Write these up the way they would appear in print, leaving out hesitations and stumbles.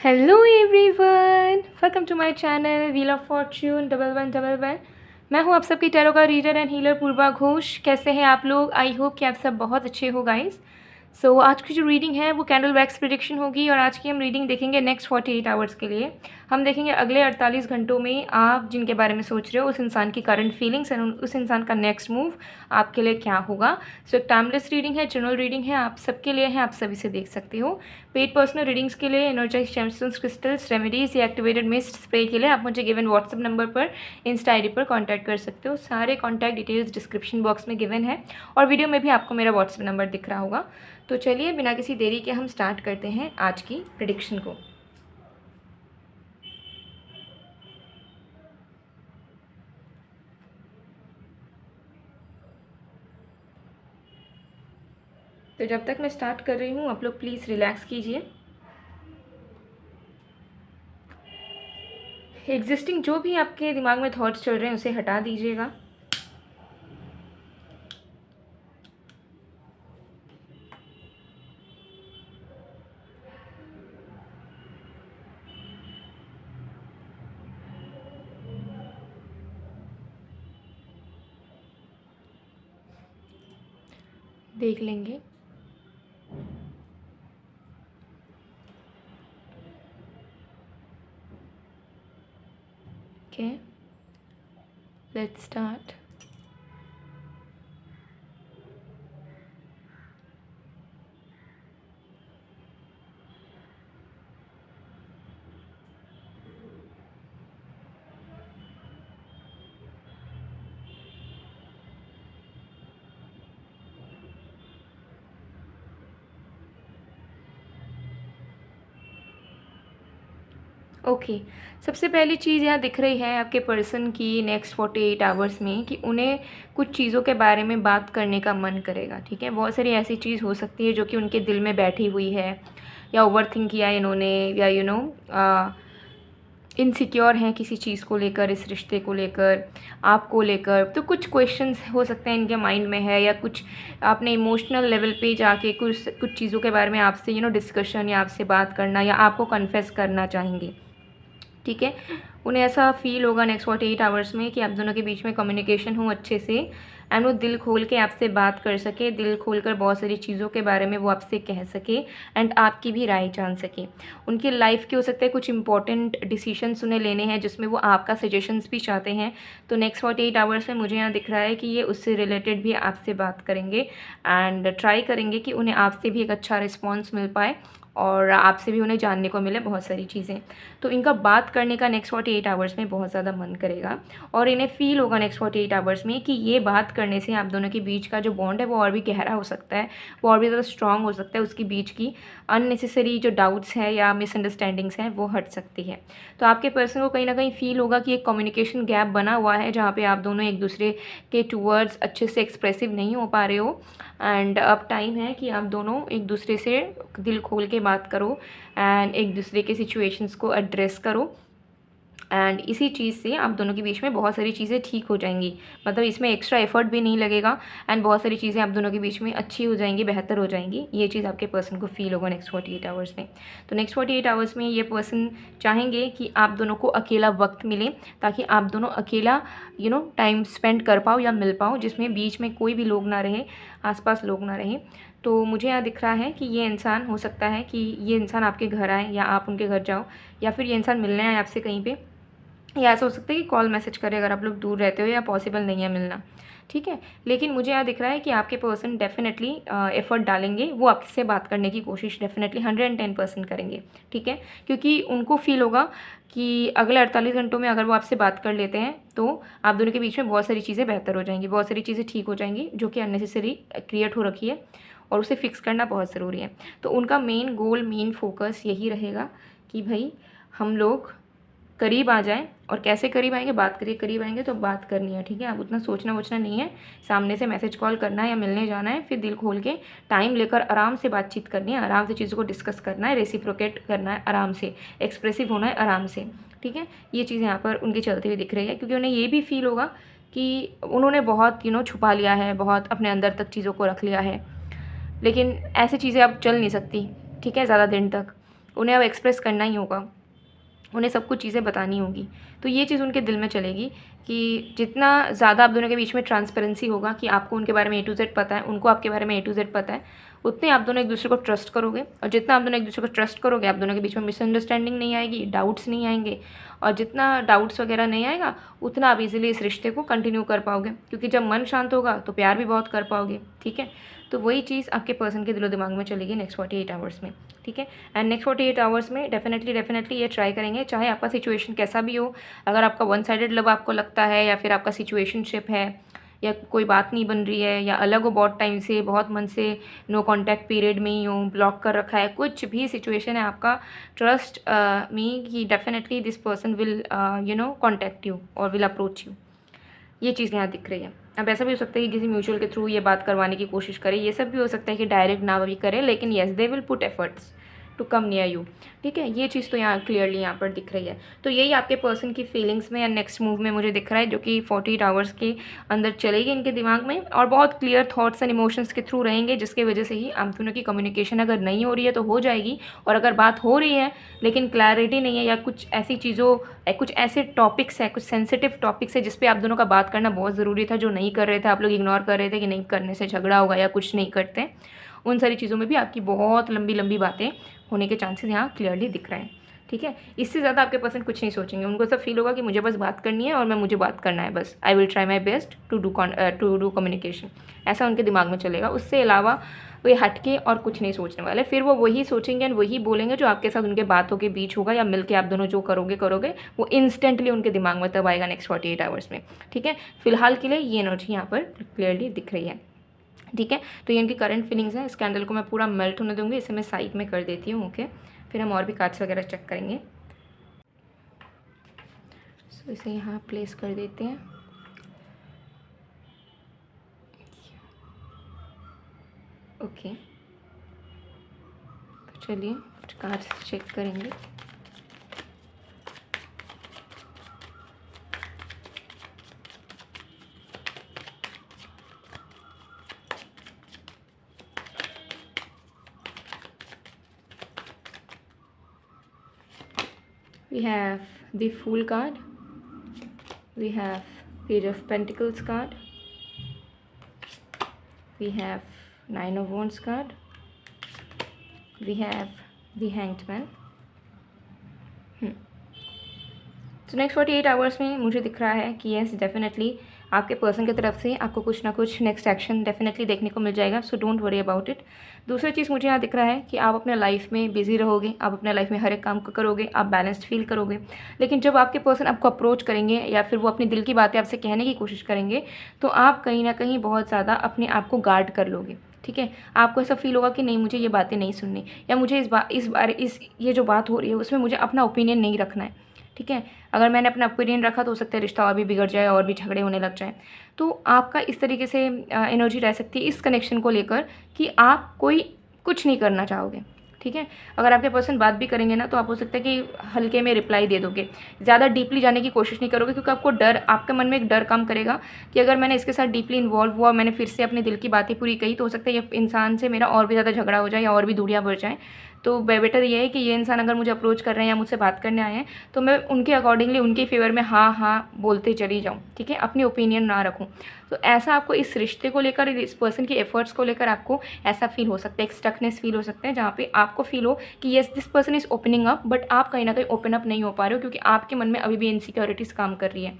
Hello everyone, welcome to my channel wheel of fortune 1111। मैं हूँ आप सबकी टैरो का reader and healer Purva Ghosh. कैसे हैं आप लोग? आई होप कि आप सब बहुत अच्छे हो गाइस। सो आज की जो रीडिंग है वो कैंडल वैक्स प्रिडिक्शन होगी और आज की हम रीडिंग देखेंगे नेक्स्ट 48 आवर्स के लिए। हम देखेंगे अगले 48 घंटों में आप जिनके बारे में सोच रहे हो उस इंसान की करंट फीलिंग्स एंड उस इंसान का नेक्स्ट मूव आपके लिए क्या होगा। सो एक टाइमलेस रीडिंग है, जनरल रीडिंग है, आप सबके लिए है, आप सभी से देख सकते हो। पेड पर्सनल रीडिंग्स के लिए एनर्जाइज जेमस्टोन्स, क्रिस्टल्स, रेमेडीज या एक्टिवेटेड मिस्ट स्प्रे के लिए आप मुझे गिवन व्हाट्सएप नंबर पर, इंस्टा आईडी पर कांटेक्ट कर सकते हो। सारे कांटेक्ट डिटेल्स डिस्क्रिप्शन बॉक्स में गिवन है और वीडियो में भी आपको मेरा व्हाट्सएप नंबर दिख रहा होगा। तो चलिए बिना किसी देरी के हम स्टार्ट करते हैं आज की प्रेडिक्शन को। तो जब तक मैं स्टार्ट कर रही हूँ आप लोग प्लीज़ रिलैक्स कीजिए। एग्जिस्टिंग जो भी आपके दिमाग में थॉट्स चल रहे हैं उसे हटा दीजिएगा। देख लेंगे। Okay, let's start. ओके, सबसे पहली चीज़ यहाँ दिख रही है आपके पर्सन की नेक्स्ट 48 आवर्स में कि उन्हें कुछ चीज़ों के बारे में बात करने का मन करेगा। ठीक है, बहुत सारी ऐसी चीज़ हो सकती है जो कि उनके दिल में बैठी हुई है या ओवर थिंक किया इन्होंने या इनसिक्योर हैं किसी चीज़ को लेकर, इस रिश्ते को लेकर, आपको लेकर। तो कुछ क्वेश्चंस हो सकते हैं इनके माइंड में है या कुछ आपने इमोशनल लेवल पे जाके कुछ कुछ चीज़ों के बारे में आपसे डिस्कशन या आपसे बात करना या आपको कन्फेस करना चाहेंगे। ठीक है, उन्हें ऐसा फील होगा नेक्स्ट 48 आवर्स में कि आप दोनों के बीच में कम्युनिकेशन हो अच्छे से एंड वो दिल खोल के आपसे बात कर सके, दिल खोल कर बहुत सारी चीज़ों के बारे में वो आपसे कह सके एंड आपकी भी राय जान सके। उनकी लाइफ के हो सकते हैं कुछ इंपॉर्टेंट डिसीशंस उन्हें लेने हैं जिसमें वो आपका सजेशंस भी चाहते हैं। तो नेक्स्ट 48 आवर्स में मुझे यहाँ दिख रहा है कि ये उससे रिलेटेड भी आपसे बात करेंगे एंड ट्राई करेंगे कि उन्हें आपसे भी एक अच्छा रिस्पॉन्स मिल पाए और आपसे भी उन्हें जानने को मिले बहुत सारी चीज़ें। तो इनका बात करने का नेक्स्ट 48 आवर्स में बहुत ज़्यादा मन करेगा और इन्हें फ़ील होगा नेक्स्ट 48 आवर्स में कि ये बात करने से आप दोनों के बीच का जो बॉन्ड है वो और भी गहरा हो सकता है, वो और भी ज़्यादा स्ट्रॉन्ग हो सकता है। उसकी बीच की अननेसेसरी जो डाउट्स हैं या मिसअंडरस्टैंडिंग्स हैं वो हट सकती है। तो आपके पर्सन को कहीं ना कहीं फ़ील होगा कि एक कम्युनिकेशन गैप बना हुआ है जहाँ पे आप दोनों एक दूसरे के टूवर्ड्स अच्छे से एक्सप्रेसिव नहीं हो पा रहे हो एंड अब टाइम है कि आप दोनों एक दूसरे से दिल खोल के बात करो एंड एक दूसरे के सिचुएशंस को एड्रेस करो एंड इसी चीज़ से आप दोनों के बीच में बहुत सारी चीज़ें ठीक हो जाएंगी। मतलब इसमें एक्स्ट्रा एफर्ट भी नहीं लगेगा एंड बहुत सारी चीज़ें आप दोनों के बीच में अच्छी हो जाएंगी, बेहतर हो जाएंगी। ये चीज़ आपके पर्सन को फील होगा नेक्स्ट 48 आवर्स में। तो नेक्स्ट 48 आवर्स में ये पर्सन चाहेंगे कि आप दोनों को अकेला वक्त मिले ताकि आप दोनों अकेला टाइम स्पेंड कर पाओ या मिल पाओ, जिसमें बीच में कोई भी लोग ना रहे, आसपास लोग ना रहे। तो मुझे यहाँ दिख रहा है कि ये इंसान हो सकता है कि ये इंसान आपके घर आए या आप उनके घर जाओ या फिर ये इंसान मिलने आए आपसे कहीं पे, या ऐसा हो सकता है कि कॉल मैसेज करे अगर आप लोग दूर रहते हो या पॉसिबल नहीं है मिलना। ठीक है, लेकिन मुझे यहाँ दिख रहा है कि आपके पर्सन डेफिनेटली एफर्ट डालेंगे, वो आपसे बात करने की कोशिश डेफिनेटली 110% करेंगे। ठीक है, क्योंकि उनको फील होगा कि अगले 48 घंटों में अगर वो आपसे बात कर लेते हैं तो आप दोनों के बीच में बहुत सारी चीज़ें बेहतर हो जाएंगी, बहुत सारी चीज़ें ठीक हो जाएंगी जो कि अननेसेसरी क्रिएट हो रखी है और उसे फिक्स करना बहुत ज़रूरी है। तो उनका मेन गोल, मेन फोकस यही रहेगा कि भाई हम लोग करीब आ जाएं। और कैसे करीब आएंगे? बात करिए, करीब आएंगे तो बात करनी है। ठीक है, आप उतना सोचना वोचना नहीं है, सामने से मैसेज कॉल करना है या मिलने जाना है, फिर दिल खोल के टाइम लेकर आराम से बातचीत करनी है, आराम से चीज़ों को डिस्कस करना है, रेसिप्रोकेट करना है, आराम से एक्सप्रेसिव होना है, आराम से। ठीक है, ये चीज़ यहाँ पर उनकी चलती हुई दिख रही है क्योंकि उन्हें ये भी फील होगा कि उन्होंने बहुत छुपा लिया है, बहुत अपने अंदर तक चीज़ों को रख लिया है, लेकिन ऐसी चीज़ें अब चल नहीं सकती। ठीक है, ज़्यादा दिन तक उन्हें अब एक्सप्रेस करना ही होगा, उन्हें सब कुछ चीज़ें बतानी होगी। तो ये चीज़ उनके दिल में चलेगी कि जितना ज़्यादा आप दोनों के बीच में ट्रांसपेरेंसी होगा कि आपको उनके बारे में A to Z पता है, उनको आपके बारे में A to Z पता है, उतने आप दोनों एक दूसरे को ट्रस्ट करोगे। और जितना आप दोनों एक दूसरे को ट्रस्ट करोगे, आप दोनों के बीच में मिसअंडरस्टैंडिंग नहीं आएगी, डाउट्स नहीं आएंगे। और जितना डाउट्स वगैरह नहीं आएगा, उतना आप इजीली इस रिश्ते को कंटिन्यू कर पाओगे, क्योंकि जब मन शांत होगा तो प्यार भी बहुत कर पाओगे। ठीक है, तो वही चीज़ आपके पर्सन के दिलो दिमाग में चलेगी नेक्स्ट 48 आवर्स में। ठीक है, एंड नेक्स्ट 48 आवर्स में डेफिनेटली ये ट्राई करेंगे, चाहे आपका सिचुएशन कैसा भी हो। अगर आपका वन साइडेड लव आपको लगता है, या फिर आपका सिचुएशनशिप है, या कोई बात नहीं बन रही है, या अलग हो बहुत टाइम से, बहुत मन से नो कांटेक्ट पीरियड में ही हो, ब्लॉक कर रखा है, कुछ भी सिचुएशन है आपका, ट्रस्ट मी कि definitely this person will contact you और विल अप्रोच यू। ये चीज़ यहाँ दिख रही है। अब ऐसा भी हो सकता है कि किसी म्यूचुअल के थ्रू ये बात करवाने की कोशिश करे, ये सब भी हो सकता है कि डायरेक्ट ना भी करे, लेकिन yes they will put efforts to come near you. ठीक है, ये चीज़ तो यहाँ क्लियरली यहाँ पर दिख रही है। तो यही आपके पर्सन की फीलिंग्स में या नेक्स्ट मूव में मुझे दिख रहा है, जो कि 48 आवर्स के अंदर चलेगी इनके दिमाग में, और बहुत क्लियर थॉट्स एंड इमोशंस के थ्रू रहेंगे, जिसकी वजह से ही आप दोनों की कम्युनिकेशन अगर नहीं हो रही है तो हो जाएगी, और अगर बात हो रही है लेकिन क्लैरिटी नहीं है, या कुछ ऐसी चीज़ों, कुछ ऐसे टॉपिक्स हैं, कुछ सेंसिटिव टॉपिक्स है जिस पे आप दोनों का बात करना बहुत ज़रूरी था, जो नहीं कर रहे थे, आप लोग इग्नोर कर रहे थे कि नहीं करने से झगड़ा होगा या कुछ नहीं करते, उन सारी चीज़ों में भी आपकी बहुत लंबी लंबी बातें होने के चांसेस यहाँ क्लियरली दिख रहे हैं। ठीक है, इससे ज़्यादा आपके पर्सन कुछ नहीं सोचेंगे, उनको सब फील होगा कि मुझे बस बात करनी है और मुझे बात करना है बस, I will try my best to do communication, ऐसा उनके दिमाग में चलेगा। उससे अलावा वो हटके और कुछ नहीं सोचने वाले, फिर वो वही सोचेंगे और वही बोलेंगे जो आपके साथ उनके बातों के बीच होगा, या मिलके आप दोनों जो करोगे वो इंस्टेंटली उनके दिमाग में तब आएगा नेक्स्ट 48 आवर्स में। ठीक है, फिलहाल के लिए ये एनर्जी यहाँ पर क्लियरली दिख रही है। ठीक है, तो ये इनकी करंट फीलिंग्स हैं। इस कैंडल को मैं पूरा मेल्ट होने दूंगी, इसे मैं साइड में कर देती हूँ। ओके, फिर हम और भी कार्ड्स वगैरह चेक करेंगे। सो इसे यहाँ प्लेस कर देते हैं। ओके, तो चलिए कुछ कार्ड्स चेक करेंगे। We have the Fool card, we have Page of Pentacles card, we have Nine of Wands card, we have the Hanged Man। तो नेक्स्ट 48 आवर्स में मुझे दिख रहा है कि येस डेफिनेटली आपके पर्सन की तरफ से आपको कुछ ना कुछ नेक्स्ट एक्शन डेफिनेटली देखने को मिल जाएगा, so don't worry about it. दूसरी चीज़ मुझे यहाँ दिख रहा है कि आप अपने लाइफ में बिजी रहोगे, आप अपने लाइफ में हर एक काम को करोगे, आप बैलेंस्ड फील करोगे, लेकिन जब आपके पर्सन आपको अप्रोच करेंगे या फिर वो अपनी दिल की बातें आपसे कहने की कोशिश करेंगे, तो आप कहीं ना कहीं बहुत ज़्यादा अपने आप को गार्ड कर लोगे। ठीक है, आपको ऐसा फील होगा कि नहीं, मुझे ये बातें नहीं सुननी, या मुझे इस ये जो बात हो रही है उसमें मुझे अपना ओपिनियन नहीं रखना है। ठीक है, अगर मैंने अपना ओपिनियन रखा तो हो सकता है रिश्ता और भी बिगड़ जाए और भी झगड़े होने लग जाए। तो आपका इस तरीके से एनर्जी रह सकती है इस कनेक्शन को लेकर कि आप कुछ नहीं करना चाहोगे। ठीक है, अगर आपके पर्सन बात भी करेंगे ना, तो आप हो सकता है कि हल्के में रिप्लाई दे दोगे, ज़्यादा डीपली जाने की कोशिश नहीं करोगे, क्योंकि आपको डर, आपके मन में एक डर काम करेगा कि अगर मैंने इसके साथ डीपली इन्वॉल्व हुआ, मैंने फिर से अपने दिल की बातें पूरी कही, तो हो सकता है ये इंसान से मेरा और भी ज़्यादा झगड़ा हो जाए या और भी दूरियाँ बढ़ जाएँ। तो बेटर ये है कि ये इंसान अगर मुझे अप्रोच कर रहे हैं या मुझसे बात करने आए हैं, तो मैं उनके अकॉर्डिंगली उनके फेवर में हाँ हाँ बोलते चली जाऊँ। ठीक है, अपनी ओपिनियन ना रखूँ। तो ऐसा आपको इस रिश्ते को लेकर, इस पर्सन के एफर्ट्स को लेकर आपको ऐसा फील हो सकता है, एक स्टकनेस फील हो सकता है, जहाँ पे आपको फील हो कि yes this person is opening up, but आप कहीं ना कहीं ओपन अप नहीं हो पा रहे हो, क्योंकि आपके मन में अभी भी इनसिक्योरिटीज़ काम कर रही है।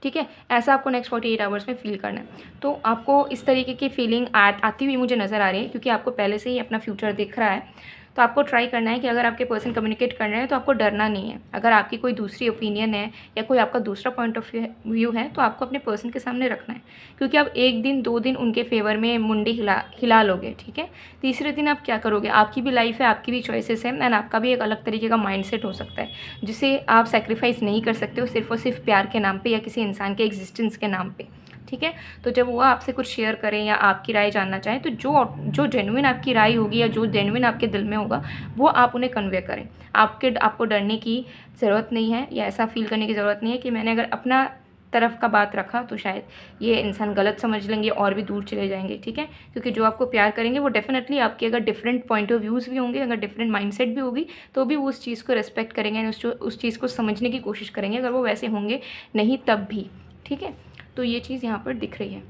ठीक है, ऐसा आपको नेक्स्ट 48 आवर्स में फील करना है। तो आपको इस तरीके की फीलिंग आती हुई मुझे नज़र आ रही है, क्योंकि आपको पहले से ही अपना फ्यूचर दिख रहा है। तो आपको ट्राई करना है कि अगर आपके पर्सन कम्युनिकेट कर रहे हैं तो आपको डरना नहीं है। अगर आपकी कोई दूसरी ओपिनियन है या कोई आपका दूसरा पॉइंट ऑफ व्यू है, तो आपको अपने पर्सन के सामने रखना है, क्योंकि आप एक दिन 2 दिन उनके फेवर में मुंडी हिला लोगे। ठीक है, तीसरे दिन आप क्या करोगे? आपकी भी लाइफ है, आपकी भी चॉइसेस हैं, एंड आपका भी एक अलग तरीके का माइंडसेट हो सकता है, जिसे आप सेक्रीफाइस नहीं कर सकते हो सिर्फ और सिर्फ प्यार के नाम पे या किसी इंसान के एग्जिस्टेंस के नाम पे। ठीक है, तो जब वो आपसे कुछ शेयर करें या आपकी राय जानना चाहें, तो जो जेन्युइन आपकी राय होगी या जो जेन्युइन आपके दिल में होगा, वो आप उन्हें कन्वे करें। आपको डरने की ज़रूरत नहीं है या ऐसा फील करने की ज़रूरत नहीं है कि मैंने अगर अपना तरफ का बात रखा तो शायद ये इंसान गलत समझ लेंगे और भी दूर चले जाएंगे, ठीक है। क्योंकि जो आपको प्यार करेंगे वो डेफिनेटली आपके अगर डिफरेंट पॉइंट ऑफ व्यूज़ भी होंगे, अगर डिफरेंट माइंडसेट भी होगी, तो भी वो उस चीज़ को रेस्पेक्ट करेंगे एंड उस चीज़ को समझने की कोशिश करेंगे, अगर वो वैसे होंगे नहीं तब भी, ठीक है। तो ये चीज़ यहाँ पर दिख रही है।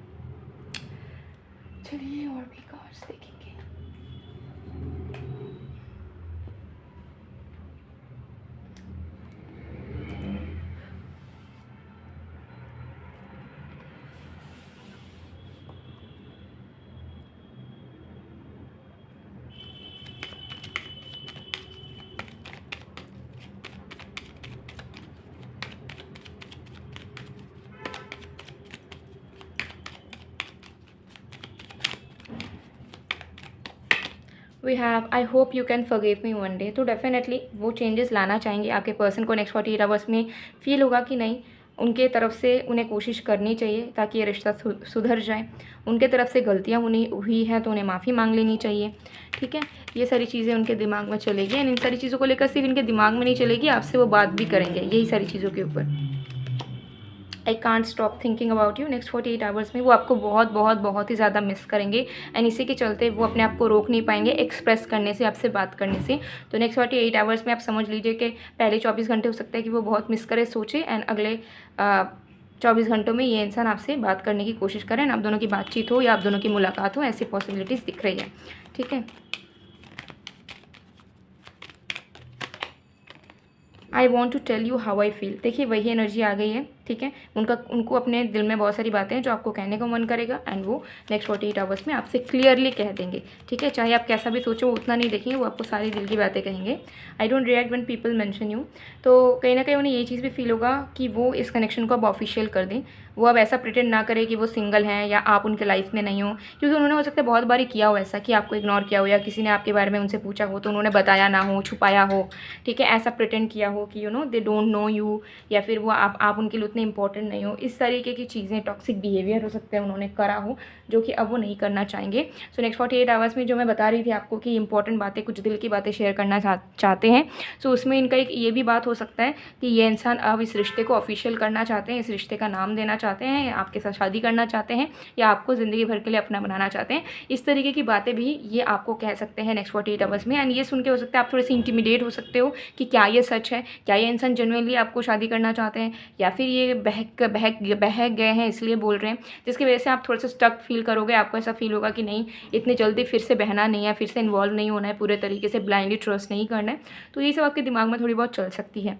चलिए और भी कार्ड्स देखेंगे। We have I hope you can forgive me one day. तो डेफिनेटली वो चेंजेस लाना चाहेंगे आपके पर्सन को। नेक्स्ट 48 आवर्स में फील होगा कि नहीं, उनके तरफ से उन्हें कोशिश करनी चाहिए ताकि ये रिश्ता सुधर जाए। उनके तरफ से गलतियाँ हुई हैं तो उन्हें माफ़ी मांग लेनी चाहिए, ठीक है। ये सारी चीज़ें उनके दिमाग में चलेगी एंड इन सारी चीज़ों को लेकर सिर्फ इनके दिमाग में नहीं चलेगी, आपसे वो बात भी करेंगे यही सारी चीज़ों के ऊपर। I can't stop thinking about you. Next 48 hours में वो आपको बहुत बहुत बहुत ही ज़्यादा मिस करेंगे एंड इसी के चलते वो अपने आप को रोक नहीं पाएंगे एक्सप्रेस करने से, आपसे बात करने से। तो नेक्स्ट 48 आवर्स में आप समझ लीजिए कि पहले 24 घंटे हो सकता है कि वो बहुत मिस करे, सोचे एंड अगले 24 घंटों में ये इंसान आपसे बात करने की कोशिश करें, आप दोनों की बातचीत हो या आप दोनों की मुलाकात हो, ऐसी पॉसिबिलिटीज़ दिख रही है, ठीक है। I want to tell you how I feel. देखिए वही एनर्जी आ गई है, ठीक है। उनको अपने दिल में बहुत सारी बातें हैं जो आपको कहने का मन करेगा एंड वो नेक्स्ट 48 आवर्स में आपसे क्लियरली कह देंगे, ठीक है। चाहे आप कैसा भी सोचो वो उतना नहीं देखेंगे, वो आपको सारी दिल की बातें कहेंगे। I don't react when people mention you. तो कहीं ना कहीं उन्हें ये चीज़ भी फील होगा कि वो इस कनेक्शन को अब ऑफिशियल कर दें। वो अब ऐसा प्रिटेंड ना करे कि वो सिंगल हैं या आप उनके लाइफ में नहीं हो, क्योंकि उन्होंने हो सकता है बहुत बारी किया हो ऐसा कि आपको इग्नोर किया हो या किसी ने आपके बारे में उनसे पूछा हो तो उन्होंने बताया ना हो, छुपाया हो, ठीक है। ऐसा प्रिटेंड किया हो कि दे डोंट नो यू, या फिर वो आप उनके लिए उतने इंपॉर्टेंट नहीं हो। इस तरीके की चीज़ें, टॉक्सिक बिहेवियर हो सकते हैं उन्होंने करा हो जो कि अब वो नहीं करना चाहेंगे। सो नेक्स्ट 48 आवर्स में जो मैं बता रही थी आपको कि इंपॉर्टेंट बातें, कुछ दिल की बातें शेयर करना चाहते हैं। सो उसमें इनका एक ये भी बात हो सकता है कि ये इंसान अब इस रिश्ते को ऑफिशियल करना चाहते हैं, इस रिश्ते का नाम देना चाहते हैं, आपके साथ शादी करना चाहते हैं या आपको ज़िंदगी भर के लिए अपना बनाना चाहते हैं। इस तरीके की बातें भी ये आपको कह सकते हैं नेक्स्ट 48 आवर्स में। एंड ये सुन के हो सकता है आप थोड़े से इंटिमिडेट हो सकते हो कि क्या ये सच है, क्या ये इंसान जेन्युइनली आपको शादी करना चाहते हैं या फिर ये बहक गए हैं इसलिए बोल रहे हैं, जिसकी वजह से आप थोड़ा सा स्टक फील करोगे। आपको ऐसा फील होगा कि नहीं, इतनी जल्दी फिर से बहना नहीं है, फिर से इन्वॉल्व नहीं होना है, पूरे तरीके से ब्लाइंडली ट्रस्ट नहीं करना है। तो ये सब आपके दिमाग में थोड़ी बहुत चल सकती है,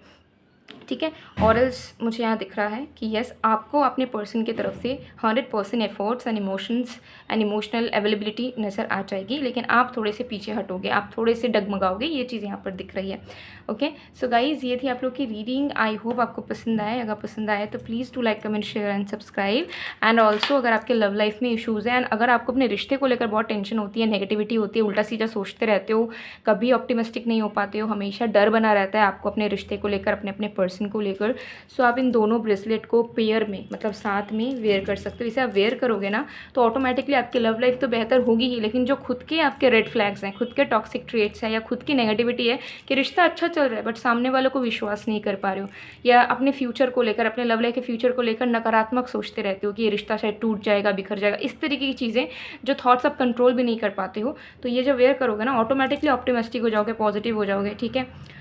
ठीक है। और एल्स मुझे यहाँ दिख रहा है कि यस, आपको अपने पर्सन की तरफ से 100% efforts and emotions and emotional availability नज़र आ जाएगी, लेकिन आप थोड़े से पीछे हटोगे, आप थोड़े से डगमगाओगे, ये चीज़ यहाँ पर दिख रही है। ओके सो गाइज़, ये थी आप लोग की रीडिंग। आई होप आपको पसंद आए। अगर पसंद आए तो please do like, comment, share and subscribe. And also अगर आपके लव लाइफ में इशूज़ हैं एंड अगर आपको अपने रिश्ते को लेकर बहुत टेंशन होती है, नेगेटिविटी होती है, उल्टा सीधा सोचते रहते हो, कभी ऑप्टिमिस्टिक नहीं हो पाते हो, हमेशा डर बना रहता है आपको अपने रिश्ते को लेकर, अपने पर्सन को लेकर, सो आप इन दोनों ब्रेसलेट को पेयर में, मतलब साथ में वेयर कर सकते हो। इसे आप वेयर करोगे ना तो ऑटोमेटिकली आपकी लव लाइफ तो बेहतर होगी ही, लेकिन जो खुद के आपके रेड फ्लैग्स हैं, खुद के टॉक्सिक ट्रेट्स हैं या खुद की नेगेटिविटी है कि रिश्ता अच्छा चल रहा है बट सामने वालों को विश्वास नहीं कर पा रहे हो, या अपने फ्यूचर को लेकर, अपने लव लाइफ के फ्यूचर को लेकर नकारात्मक सोचते रहते हो कि ये रिश्ता शायद टूट जाएगा, बिखर जाएगा, इस तरीके की चीज़ें जो थॉट्स आप कंट्रोल भी नहीं कर पाते हो, तो ये जो वेयर करोगे ना ऑटोमेटिकली ऑप्टिमिस्टिक हो जाओगे, पॉजिटिव हो जाओगे, ठीक है।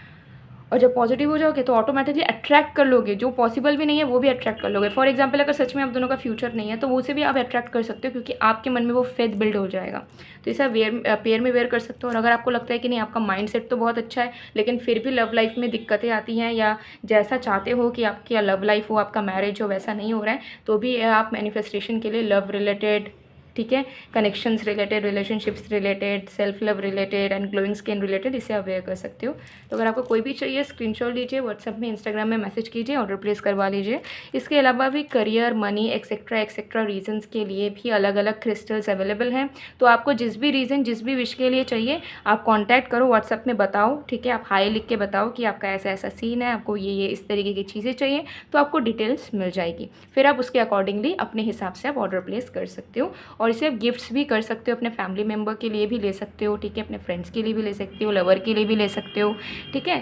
और जब पॉजिटिव हो जाओगे तो ऑटोमेटिकली अट्रैक्ट कर लोगे, जो पॉसिबल भी नहीं है वो भी अट्रैक्ट कर लोगे। फॉर एग्जांपल अगर सच में आप दोनों का फ्यूचर नहीं है तो वो से भी आप अट्रैक्ट कर सकते हो, क्योंकि आपके मन में वो फेथ बिल्ड हो जाएगा। तो इसे पेयर में वेयर कर सकते हो। और अगर आपको लगता है कि नहीं, आपका माइंड सेट तो बहुत अच्छा है लेकिन फिर भी लव लाइफ में दिक्कतें आती हैं, या जैसा चाहते हो कि आपकी लव लाइफ हो, आपका मैरिज हो, वैसा नहीं हो रहा है, तो भी आप मैनिफेस्टेशन के लिए लव रिलेटेड, ठीक है, connections related, relationships related, self love related and glowing skin related, इसे अवेयर कर सकते हो। तो अगर आपको कोई भी चाहिए स्क्रीनशॉट लीजिए, व्हाट्सएप में, इंस्टाग्राम में मैसेज कीजिए, ऑर्डर प्लेस करवा लीजिए। इसके अलावा भी करियर, मनी एक्सेट्रा रीजंस के लिए भी अलग अलग क्रिस्टल्स अवेलेबल हैं। तो आपको जिस भी रीज़न, जिस भी विश के लिए चाहिए आप कॉन्टैक्ट करो, व्हाट्सएप में बताओ, ठीक है। आप हाई लिख के बताओ कि आपका ऐसा ऐसा सीन है, आपको ये इस तरीके की चीज़ें चाहिए, तो आपको डिटेल्स मिल जाएगी। फिर आप उसके अकॉर्डिंगली अपने हिसाब से आप ऑर्डर प्लेस कर सकते हो। और इसे आप गिफ्ट्स भी कर सकते हो, अपने फैमिली मेम्बर के लिए भी ले सकते हो, ठीक है, अपने फ्रेंड्स के लिए भी ले सकते हो, लवर के लिए भी ले सकते हो, ठीक है।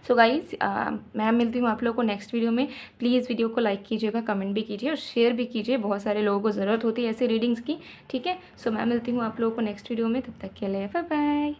सो गाइस मैं मिलती हूँ आप लोगों को नेक्स्ट वीडियो में। प्लीज़ वीडियो को लाइक कीजिएगा, कमेंट भी कीजिए और शेयर भी कीजिए, बहुत सारे लोगों को ज़रूरत होती है ऐसे रीडिंग्स की, ठीक है। सो मैं मिलती हूँ आप लोगों को नेक्स्ट वीडियो में, तब तक के लिए बाय बाय।